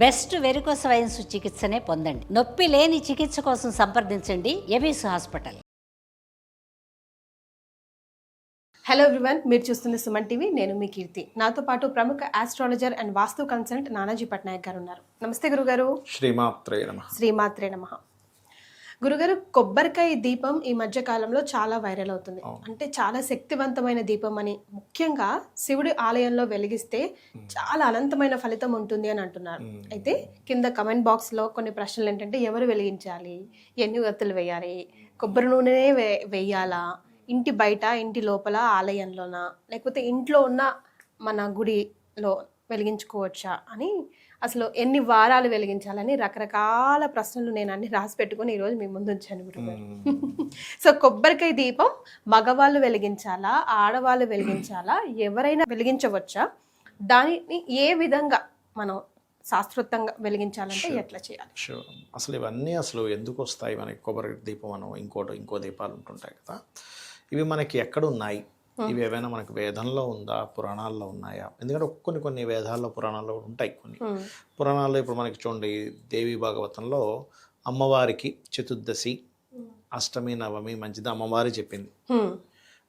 Best varicose veins చికిత్సనే పొందండి. నొప్పి లేని చికిత్స కోసం సంప్రదించండి ఎబిస్ హాస్పిటల్. హలో ఎవ్రీవన్, మీరు చూస్తున్న సుమన్ టీవీ. నేను మీ కీర్తి. నాతో పాటు ప్రముఖ astrologer and vastu consultant Nanaji Patnaik గారు ఉన్నారు. నమస్తే గురుగారు. శ్రీమాత్రే నమః. శ్రీమాత్రే నమః. గురుగారు, కొబ్బరికాయ దీపం ఈ మధ్య కాలంలో చాలా వైరల్ అవుతుంది. అంటే చాలా శక్తివంతమైన దీపం అని, ముఖ్యంగా శివుడి ఆలయంలో వెలిగిస్తే చాలా అనంతమైన ఫలితం ఉంటుంది అని అంటున్నారు. అయితే కింద కమెంట్ బాక్స్ లో కొన్ని ప్రశ్నలు ఏంటంటే, ఎవరు వెలిగించాలి, ఎన్ని ఒత్తులు వేయాలి, కొబ్బరి నూనె వేయాలా, ఇంటి బయట, ఇంటి లోపల, ఆలయంలోనా, లేకపోతే ఇంట్లో ఉన్న మన గుడిలో వెలిగించుకోవచ్చా అని, అసలు ఎన్ని వారాలు వెలిగించాలని రకరకాల ప్రశ్నలు నేను అన్ని రాసి పెట్టుకుని ఈరోజు మీ ముందు ఉంచాను గురుగారు. సో కొబ్బరికాయ దీపం మగవాళ్ళు వెలిగించాలా, ఆడవాళ్ళు వెలిగించాలా, ఎవరైనా వెలిగించవచ్చా, దానిని ఏ విధంగా మనం శాస్త్రోక్తంగా వెలిగించాలంటే ఎట్లా చేయాలి? అసలు ఇవన్నీ ఎందుకు వస్తాయి మనకి? కొబ్బరి దీపం మనం ఇంకో దీపాలు ఉంటుంటాయి కదా, ఇవి మనకి ఎక్కడ ఉన్నాయి? ఇవి ఏవైనా మనకి వేదంలో ఉందా, పురాణాల్లో ఉన్నాయా? ఎందుకంటే కొన్ని వేదాల్లో, పురాణాల్లో ఉంటాయి. కొన్ని పురాణాల్లో ఇప్పుడు మనకి చూడండి, దేవి భాగవతంలో అమ్మవారికి చతుర్దశి, అష్టమి, నవమి మంచిది అమ్మవారి చెప్పింది.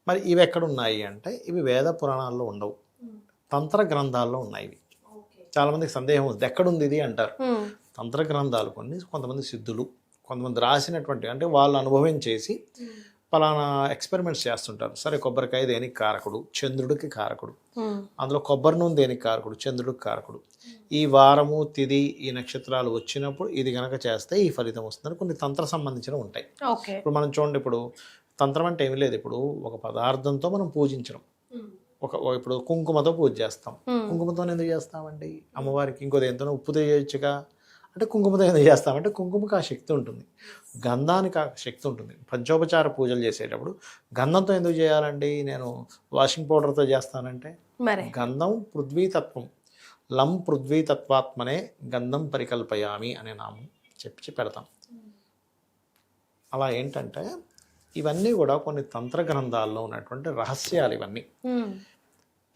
మరి ఇవి ఎక్కడ ఉన్నాయి అంటే, ఇవి వేద పురాణాల్లో ఉండవు, తంత్ర గ్రంథాల్లో ఉన్నాయి. ఇవి చాలా మందికి సందేహం ఉంది, ఎక్కడుంది ఇది అంటారు. తంత్ర గ్రంథాలు కొంతమంది సిద్ధులు, కొంతమంది రాసినటువంటి, అంటే వాళ్ళు అనుభవం చేసి పలానా ఎక్స్పెరిమెంట్స్ చేస్తుంటారు. సరే, కొబ్బరికాయ దేనికి కారకుడు? చంద్రుడికి కారకుడు. అందులో కొబ్బరి నూనె దేనికి కారకుడు? చంద్రుడికి కారకుడు. ఈ వారము, తిది, ఈ నక్షత్రాలు వచ్చినప్పుడు ఇది కనుక చేస్తే ఈ ఫలితం వస్తుందని కొన్ని తంత్ర సంబంధించినవి ఉంటాయి. ఇప్పుడు మనం చూడండి, ఇప్పుడు తంత్రం అంటే ఏమి లేదు, ఇప్పుడు ఒక పదార్థంతో మనం పూజించడం. ఇప్పుడు కుంకుమతో పూజ చేస్తాం. కుంకుమతో ఎందుకు చేస్తామండి? అమ్మవారికి ఇంకో దేంతో ఉప్పుతో చేయొచ్చుగా. అంటే కుంకుమతో ఎందుకు చేస్తామంటే, కుంకుమకి ఆ శక్తి ఉంటుంది, గంధానికి ఆ శక్తి ఉంటుంది. పంచోపచార పూజలు చేసేటప్పుడు గంధంతో ఎందుకు చేయాలండి? నేను వాషింగ్ పౌడర్తో చేస్తానంటే, గంధం పృథ్వీతత్వం, లం పృథ్వీతత్వాత్మనే గంధం పరికల్పయామి అనే నామం చెప్పి పెడతాం. అలా ఏంటంటే, ఇవన్నీ కూడా కొన్ని తంత్ర గ్రంథాల్లో ఉన్నటువంటి రహస్యాలు ఇవన్నీ.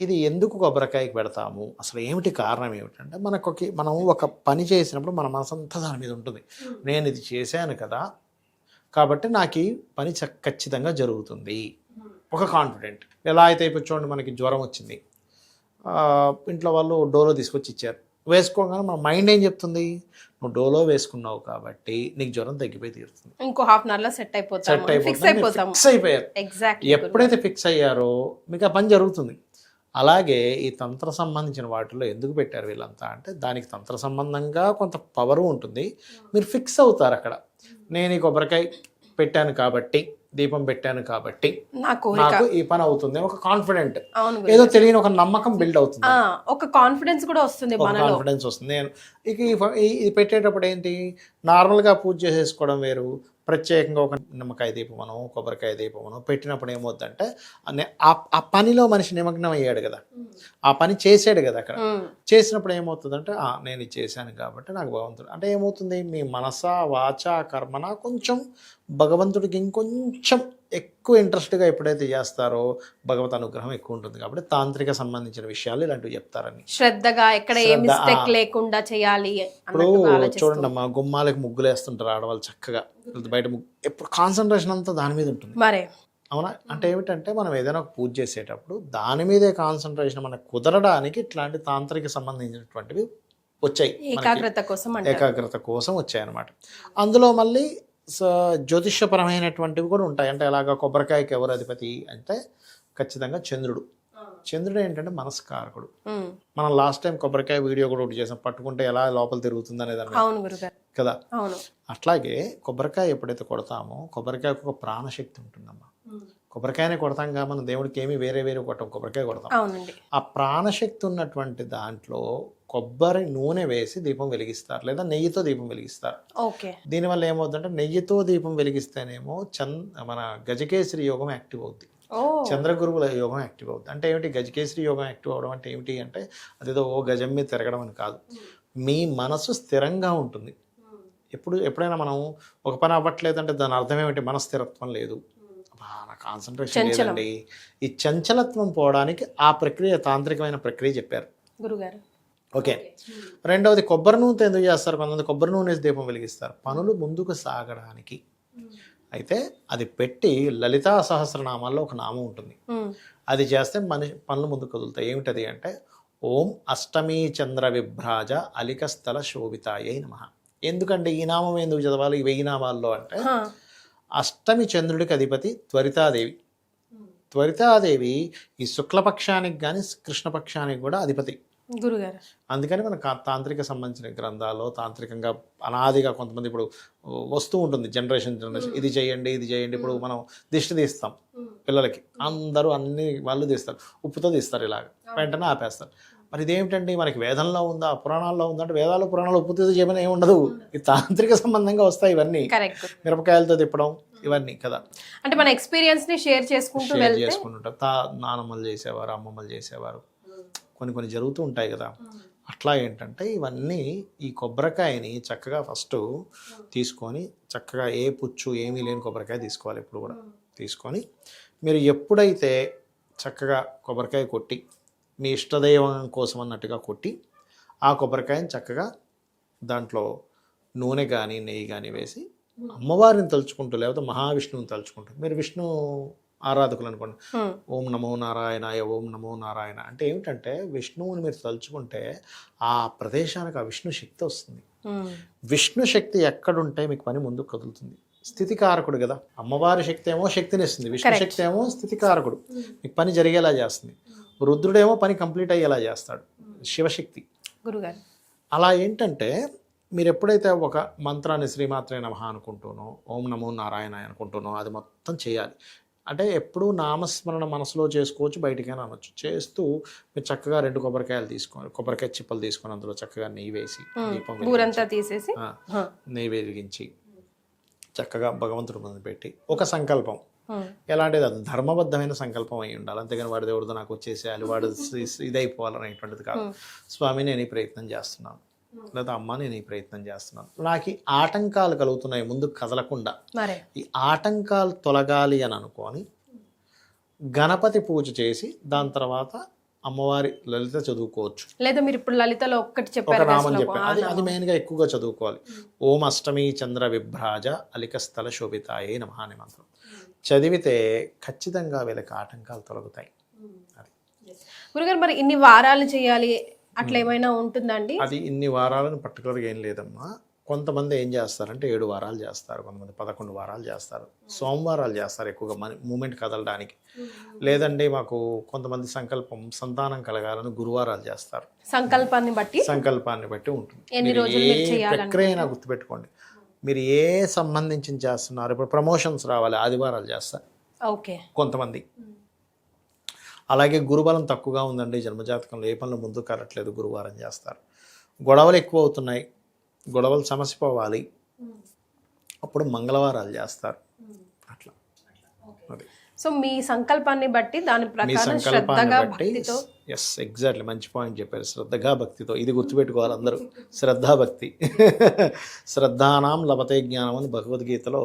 ఇది ఎందుకు కొబ్బరికాయకి పెడతాము, అసలు ఏమిటి కారణం ఏమిటంటే, మనం ఒక పని చేసినప్పుడు మన మనసంతా దాని మీద ఉంటుంది. నేను ఇది చేశాను కదా, కాబట్టి నాకు ఈ పని ఖచ్చితంగా జరుగుతుంది, ఒక కాన్ఫిడెంట్. ఎలా అయితే ఇప్పుడు చూడండి, మనకి జ్వరం వచ్చింది, ఇంట్లో వాళ్ళు డోలో తీసుకొచ్చి ఇచ్చారు, వేసుకోగానే మన మైండ్ ఏం చెప్తుంది? నువ్వు డోలో వేసుకున్నావు కాబట్టి నీకు జ్వరం తగ్గిపోయి తీరుతుంది, ఇంకో హాఫ్ అన్ అవర్లో సెట్ అయిపోయారు. ఎప్పుడైతే ఫిక్స్ అయ్యారో మీకు ఆ పని జరుగుతుంది. అలాగే ఈ తంత్ర సంబంధించిన వాటిలో ఎందుకు పెట్టారు వీళ్ళంతా అంటే, దానికి తంత్ర సంబంధంగా కొంత పవరు ఉంటుంది. మీరు ఫిక్స్ అవుతారు అక్కడ, నేను ఈ కొబ్బరికాయ పెట్టాను కాబట్టి, దీపం పెట్టాను కాబట్టి నాకు ఈ పని అవుతుంది, ఒక కాన్ఫిడెంట్, ఏదో తెలియని ఒక నమ్మకం బిల్డ్ అవుతుంది, ఒక కాన్ఫిడెన్స్ కూడా వస్తుంది, కాన్ఫిడెన్స్ వస్తుంది. నేను ఇది పెట్టేటప్పుడు ఏంటి, నార్మల్గా పూజ చేసేసుకోవడం వేరు, ప్రత్యేకంగా ఒక నిమ్మకాయ దీపమనో, కొబ్బరికాయ దీపమనో పెట్టినప్పుడు ఏమవుతుందంటే, ఆ పనిలో మనిషి నిమగ్నం అయ్యాడు కదా, ఆ పని చేసాడు కదా, అక్కడ చేసినప్పుడు ఏమవుతుందంటే, నేను ఇది చేశాను కాబట్టి నాకు భగవంతుడు, అంటే ఏమవుతుంది, మీ మనస, వాచ, కర్మన కొంచెం భగవంతుడికి ఇంకొంచెం ఎక్కువ ఇంట్రెస్ట్గా ఎప్పుడైతే చేస్తారో భగవత్ అనుగ్రహం ఎక్కువ ఉంటుంది. కాబట్టి తాంత్రిక సంబంధించిన విషయాలు ఇలాంటివి చెప్తారని, శ్రద్ధగా ఎక్కడ ఏ మిస్టేక్ లేకుండా చేయాలి. ఇప్పుడు చూడండి అమ్మా, గుమ్మాలకి ముగ్గులు వేస్తుంటారు ఆడవాళ్ళు చక్కగా, బయట ఎప్పుడు కాన్సన్ట్రేషన్ అంతా దాని మీద ఉంటుంది. మరే అవునా? అంటే ఏమిటంటే, మనం ఏదైనా ఒక పూజ చేసేటప్పుడు దాని మీదే కాన్సన్ట్రేషన్ మనకు కుదరడానికి ఇట్లాంటి తాంత్రిక సంబంధించినటువంటివి వచ్చాయి, ఏకాగ్రత కోసం వచ్చాయి అన్నమాట. అందులో మళ్ళీ జ్యోతిష్యపరమైనటువంటివి కూడా ఉంటాయి. అంటే ఎలాగా, కొబ్బరికాయకి ఎవరు అధిపతి అంటే ఖచ్చితంగా చంద్రుడు. చంద్రుడు ఏంటంటే మనస్కారకుడు. మనం లాస్ట్ టైం కొబ్బరికాయ వీడియో కూడా ఒకటి చేసాం, పట్టుకుంటే ఎలా లోపల తిరుగుతుంది అనేది కదా. అట్లాగే కొబ్బరికాయ ఎప్పుడైతే కొడతామో, కొబ్బరికాయకు ఒక ప్రాణశక్తి ఉంటుందమ్మా. కొబ్బరికాయనే కొడతాం కదా మనం, దేవుడికి ఏమి వేరే కొట్టం, కొబ్బరికాయ కొడతాం. ఆ ప్రాణశక్తి ఉన్నటువంటి దాంట్లో కొబ్బరి నూనె వేసి దీపం వెలిగిస్తారు, లేదా నెయ్యితో దీపం వెలిగిస్తారు. దీనివల్ల ఏమవుతుందంటే, నెయ్యితో దీపం వెలిగిస్తేనేమో మన గజకేసరి యోగం యాక్టివ్ అవుద్ది, చంద్రగురువుల యోగం యాక్టివ్ అవుద్ది. అంటే ఏమిటి గజకేసరి యోగం యాక్టివ్ అవడం అంటే ఏమిటి అంటే, అదేదో ఓ గజం మీద తిరగడం అని కాదు, మీ మనసు స్థిరంగా ఉంటుంది. ఎప్పుడైనా మనం ఒక పని అవ్వట్లేదంటే దాని అర్థం ఏమిటి? మన స్థిరత్వం లేదు, కాన్సన్ట్రేషన్ లేదండి. ఈ చంచలత్వం పోవడానికి ఆ ప్రక్రియ, తాంత్రికమైన ప్రక్రియ చెప్పారు గురుగారు. ఓకే. రెండవది కొబ్బరి నూనెతో ఎందుకు చేస్తారు? కొంతమంది కొబ్బరి నూనె వేసి దీపం వెలిగిస్తారు పనులు ముందుకు సాగడానికి. అయితే అది పెట్టి లలితా సహస్రనామాల్లో ఒక నామం ఉంటుంది, అది చేస్తే పనులు ముందుకు కదులుతాయి. ఏమిటది అంటే ఓం అష్టమీ చంద్ర విభ్రాజ అలికస్థల శోభితాయై నమః. ఎందుకంటే ఈ నామం ఎందుకు చదవాలి ఈ 1000 నామాల్లో అంటే, అష్టమి చంద్రుడికి అధిపతి త్వరితాదేవి. త్వరితాదేవి ఈ శుక్లపక్షానికి కానీ కృష్ణపక్షానికి కూడా అధిపతి గురుగారు. అందుకని మన తాంత్రిక సంబంధించిన గ్రంథాల్లో తాంత్రికంగా అనాదిగా కొంతమంది ఇప్పుడు వస్తూ ఉంటుంది జనరేషన్ ఇది చేయండి ఇది చేయండి. ఇప్పుడు మనం దిష్టి తీస్తాం పిల్లలకి, అందరూ అన్ని వాళ్ళు తీస్తారు, ఉప్పుతో తీస్తారు, ఇలాగ వెంటనే ఆపేస్తారు. మరి ఇదేమిటండి మనకి వేదంలో ఉందా పురాణాల్లో ఉందా అంటే, వేదాలు పురాణాలు ఉప్పుతో చేయమని ఏమి ఉండదు, ఈ తాంత్రిక సంబంధంగా వస్తాయి ఇవన్నీ. మిరపకాయలతో తిప్పడం ఇవన్నీ కదా, అంటే మన ఎక్స్పీరియన్స్ ని షేర్ చేసుకుంటుంటారు. నానమ్మలు చేసేవారు, అమ్మమ్మలు చేసేవారు, కొన్ని జరుగుతూ ఉంటాయి కదా. అట్లా ఏంటంటే ఇవన్నీ ఈ కొబ్బరికాయని చక్కగా ఫస్ట్ తీసుకొని చక్కగా ఏ పుచ్చు ఏమీ లేని కొబ్బరికాయ తీసుకోవాలి. ఇప్పుడు కూడా తీసుకొని మీరు ఎప్పుడైతే చక్కగా కొబ్బరికాయ కొట్టి మీ ఇష్టదైవం కోసం అన్నట్టుగా కొట్టి ఆ కొబ్బరికాయని చక్కగా దాంట్లో నూనె కానీ నెయ్యి కానీ వేసి అమ్మవారిని తలుచుకుంటూ లేకపోతే మహావిష్ణువుని తలుచుకుంటూ, మీరు విష్ణు ఆరాధకులు అనుకోండి, ఓం నమో నారాయణాయ ఓం నమో నారాయణ అంటే ఏమిటంటే విష్ణువుని మీరు తలుచుకుంటే ఆ ప్రదేశానికి ఆ విష్ణు శక్తి వస్తుంది. విష్ణు శక్తి ఎక్కడుంటే మీకు పని ముందుకు కదులుతుంది. స్థితికారకుడు కదా, అమ్మవారి శక్తి ఏమో శక్తినిస్తుంది, విష్ణు శక్తి ఏమో స్థితికారకుడు, మీకు పని జరిగేలా చేస్తుంది. రుద్రుడేమో పని కంప్లీట్ అయ్యేలా చేస్తాడు, శివశక్తి గురుగారు. అలా ఏంటంటే మీరు ఎప్పుడైతే ఒక మంత్రాన్ని శ్రీమాత్రే నమః అనుకుంటూనో ఓం నమో నారాయణ అనుకుంటూనో అది మొత్తం చేయాలి. అంటే ఎప్పుడూ నామస్మరణ మనసులో చేసుకోవచ్చు, బయటికైనా అనొచ్చు. చేస్తూ మీరు చక్కగా 2 కొబ్బరికాయలు తీసుకొని, కొబ్బరికాయ చిప్పలు తీసుకొని అందులో చక్కగా నెయ్యి వేసి దీపం తీసేసి నెయ్యి వెలిగించి చక్కగా భగవంతుడి ముందు పెట్టి ఒక సంకల్పం, ఎలాంటిది అది ధర్మబద్ధమైన సంకల్పం అయి ఉండాలి. అంతేగాని వాడి దేవుడితో నాకు వచ్చేసేయాలి, వాడు ఇదైపోవాలనేటువంటిది కాదు. స్వామి నేను ఈ ప్రయత్నం చేస్తున్నాను, లేదా అమ్మ నేను ఈ ప్రయత్నం చేస్తున్నాను, నాకు ఈ ఆటంకాలు కలుగుతున్నాయి ముందుకు కదలకుండా, ఈ ఆటంకాలు తొలగాలి అని అనుకొని గణపతి పూజ చేసి దాని తర్వాత అమ్మవారి లలిత చదువుకోవచ్చు. లేదా మీరు ఇప్పుడు లలితలో ఒక్కటి ఒక నామం చెప్పాను, అది మెయిన్గా ఎక్కువగా చదువుకోవాలి. ఓం అష్టమి చంద్ర విభ్రాజ అలికస్థల శోభితాయే నమః అనే మంత్రం చదివితే ఖచ్చితంగా వీళ్ళకి ఆటంకాలు తొలగుతాయి. అది గురుగారు. మరి ఇన్ని వారాలు చేయాలి అట్లా ఏమైనా ఉంటుందండి? అది ఇన్ని వారాలను పర్టికులర్గా ఏం లేదమ్మా. కొంతమంది ఏం చేస్తారంటే 7 వారాలు చేస్తారు, కొంతమంది 11 వారాలు చేస్తారు, సోమవారాలు చేస్తారు ఎక్కువగా మూమెంట్ కదలడానికి. లేదండి మాకు కొంతమంది సంకల్పం సంతానం కలగాలని గురువారాలు చేస్తారు. సంకల్పాన్ని బట్టి ఉంటుంది. ఏ ప్రక్రియ అయినా గుర్తుపెట్టుకోండి, మీరు ఏ సంబంధించి చేస్తున్నారు. ఇప్పుడు ప్రమోషన్స్ రావాలి ఆదివారాలు చేస్తారు కొంతమంది. అలాగే గురుబలం తక్కువగా ఉందండి జన్మజాతకంలో, ఏ పనులు ముందుకు కరట్లేదు, గురువారం చేస్తారు. గొడవలు ఎక్కువ అవుతున్నాయి, గొడవలు సమస్య పోవాలి, అప్పుడు మంగళవారాలు చేస్తారు. అట్లా అది. సో మీ సంకల్పాన్ని బట్టి దాని ప్రకారం శ్రద్ధగా భక్తితో. ఎస్ ఎగ్జాక్ట్లీ, మంచి పాయింట్ చెప్పారు. శ్రద్ధగా భక్తితో, ఇది గుర్తుపెట్టుకోవాలి అందరూ. శ్రద్ధాభక్తి శ్రద్ధానాం లభతే జ్ఞానం అని భగవద్గీతలో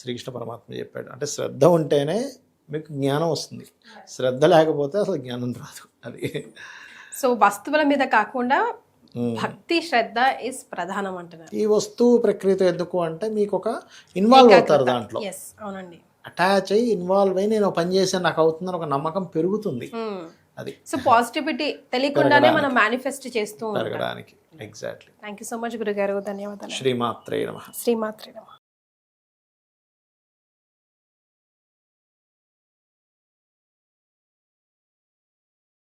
శ్రీకృష్ణ పరమాత్మ చెప్పాడు. అంటే శ్రద్ధ ఉంటేనే మీకు జ్ఞానం వస్తుంది, శ్రద్ధ లేకపోతే అసలు జ్ఞానం రాదు. అది సో వస్తువుల మీద కాకుండా భక్తి శ్రద్ధ ఇస్ ప్రధానం అంటున్నారు. ఈ వస్తువు ప్రక్రియతో ఎందుకు అంటే మీకు ఒక ఇన్వాల్వ్ అవుతారు దాంట్లో. అవునండి, అటాచ్ అయ్యి ఇన్వాల్వ్ అయ్యి నేను పని చేసాను నాకు అవుతుందని ఒక నమ్మకం పెరుగుతుంది. అది సో పాజిటివిటీ తెలియకుండానే మనం మేనిఫెస్ట్ చేస్తూ పెరగడానికి. Exactly. Thank you so much గురుగారు, ధన్యవాదాలు. శ్రీమాత్రే నమః. శ్రీమాత్రే నమః.